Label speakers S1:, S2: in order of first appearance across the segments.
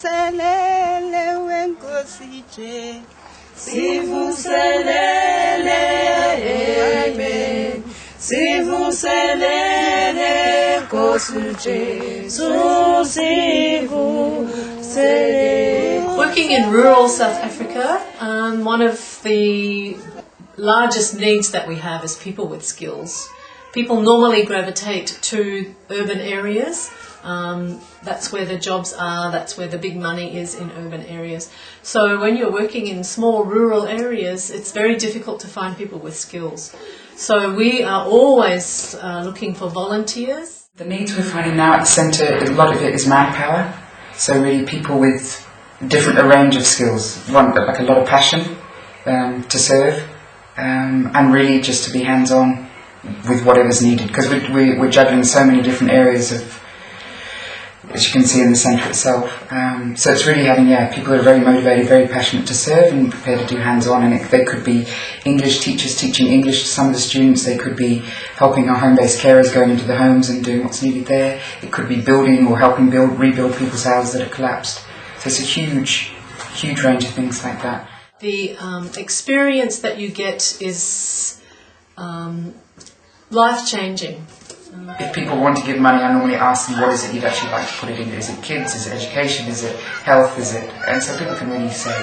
S1: Selele wenkosije, sivuselele amen, sivuselele nkosije, sivuselele.
S2: Working in rural South Africa, one of the largest needs that we have is people with skills. People normally gravitate to urban areas. That's where the jobs are, that's where the big money is in urban areas. So when you're working in small rural areas, it's very difficult to find people with skills. So we are always looking for volunteers.
S3: The needs we're finding now at the centre, a lot of it is manpower. So really people with a range of skills, like a lot of passion to serve, and really just to be hands-on with whatever's needed, because we're juggling so many different areas of, as you can see in the centre itself. So it's really having people who are very motivated, very passionate to serve and prepared to do hands-on, and they could be English teachers teaching English to some of the students, they could be helping our home-based carers going into the homes and doing what's needed there, it could be building or helping rebuild people's houses that have collapsed. So it's a huge range of things like that.
S2: The experience that you get is life-changing.
S3: If people want to give money, I normally ask them, what is it you'd actually like to put it in? Is it kids? Is it education? Is it health? Is it? And so people can really say.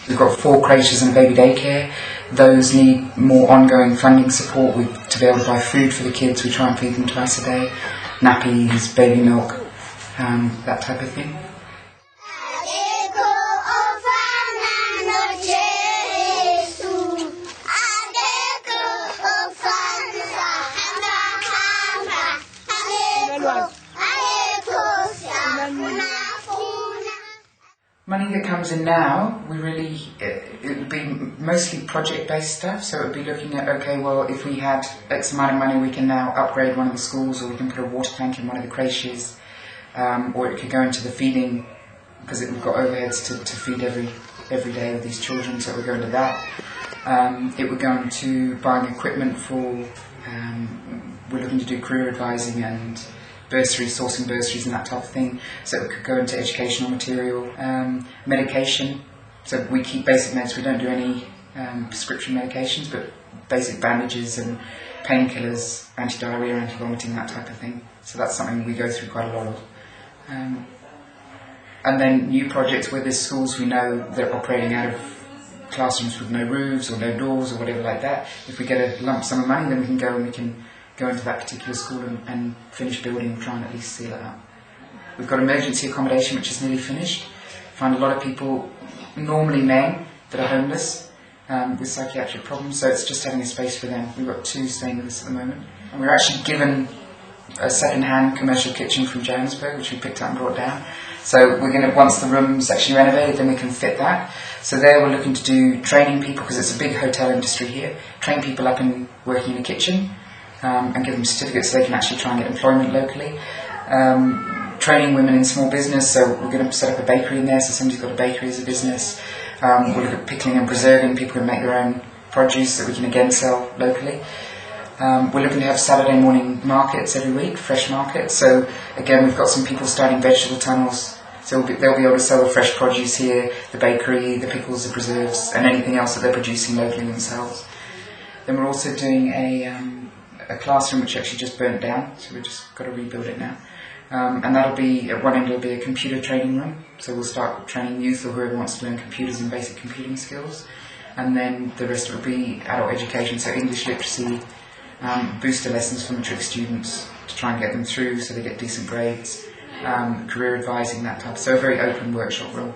S3: We've got 4 creches and a baby daycare. Those need more ongoing funding support to be able to buy food for the kids. We try and feed them twice a day, nappies, baby milk, that type of thing. Money that comes in now, it would be mostly project-based stuff, so it would be looking at, okay, well, if we had X amount of money, we can now upgrade one of the schools, or we can put a water tank in one of the creches, or it could go into the feeding, because we've got overheads to feed every day of these children, so it would go into that. It would go into buying equipment for, we're looking to do career advising and bursaries, sourcing bursaries and that type of thing, so it could go into educational material, medication, so we keep basic meds, we don't do any prescription medications, but basic bandages and painkillers, anti-diarrhea, anti-vomiting, that type of thing, so that's something we go through quite a lot of. And then new projects where there's schools we know they're operating out of classrooms with no roofs or no doors or whatever like that, if we get a lump sum of money, then we can go into that particular school and finish building and try and at least seal it up. We've got emergency accommodation which is nearly finished. Find a lot of people, normally men, that are homeless with psychiatric problems, so it's just having a space for them. We've got 2 staying with us at the moment. And we're actually given a second-hand commercial kitchen from Johannesburg, which we picked up and brought down. So we're going to, once the room's actually renovated, then we can fit that. So there we're looking to do training people, because it's a big hotel industry here, train people up in working in a kitchen, and give them certificates so they can actually try and get employment locally. Training women in small business, so we're going to set up a bakery in there, so somebody's got a bakery as a business. We'll look at pickling and preserving, people can make their own produce that we can again sell locally. We're looking to have Saturday morning markets every week, fresh markets, so again we've got some people starting vegetable tunnels, so they'll be able to sell the fresh produce here, the bakery, the pickles, the preserves, and anything else that they're producing locally themselves. Then we're also doing a classroom which actually just burnt down, so we've just got to rebuild it now. And that'll be, at one end it'll be a computer training room, so we'll start training youth or whoever wants to learn computers and basic computing skills. And then the rest will be adult education, so English literacy, booster lessons for matric students to try and get them through so they get decent grades, career advising, that type. So a very open workshop room.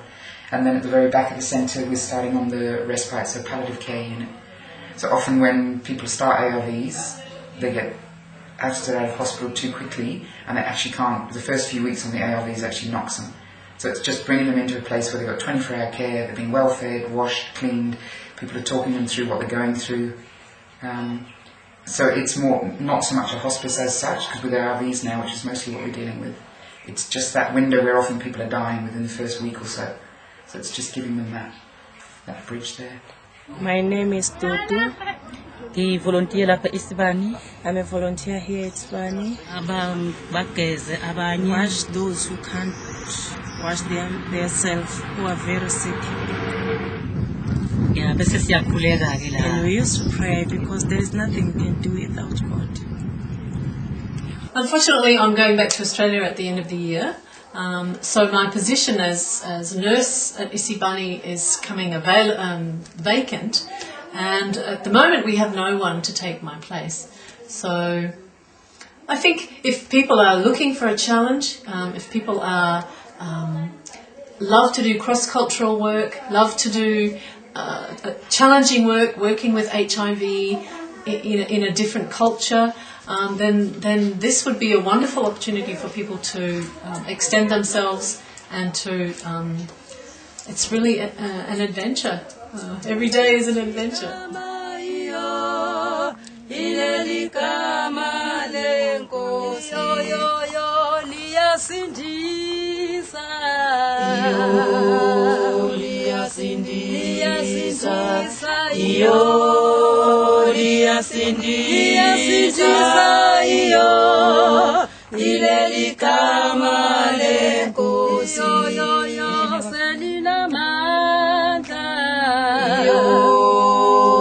S3: And then at the very back of the centre we're starting on the respite, so palliative care unit. So often when people start ARVs, they get out of hospital too quickly, and they actually can't, the first few weeks on the ARVs actually knocks them. So it's just bringing them into a place where they've got 24-hour care, they're being well fed, washed, cleaned, people are talking them through what they're going through. So it's more, not so much a hospice as such, because with ARVs now, which is mostly what we're dealing with, it's just that window where often people are dying within the first week or so. So it's just giving them that bridge there.
S1: My name is Tutu.
S4: Ngivolunteer lapha Isibani.
S1: I'm a volunteer here at Isibani.
S4: Bageze abanye.
S1: Wash those who can't wash themselves, who are very sick.
S4: Yeah, bese siyakhuleka ke la.
S1: And we used to pray because there is nothing we can do without God.
S2: Unfortunately, I'm going back to Australia at the end of the year. So my position as a nurse at Isibani is coming vacant, and at the moment we have no one to take my place. So I think if people are looking for a challenge, if people are love to do cross-cultural work, love to do challenging work, working with HIV in a different culture, then this would be a wonderful opportunity for people to extend themselves and to. It's really an adventure. Every day is an adventure.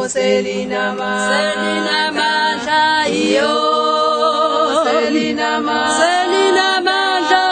S1: Selina Manda,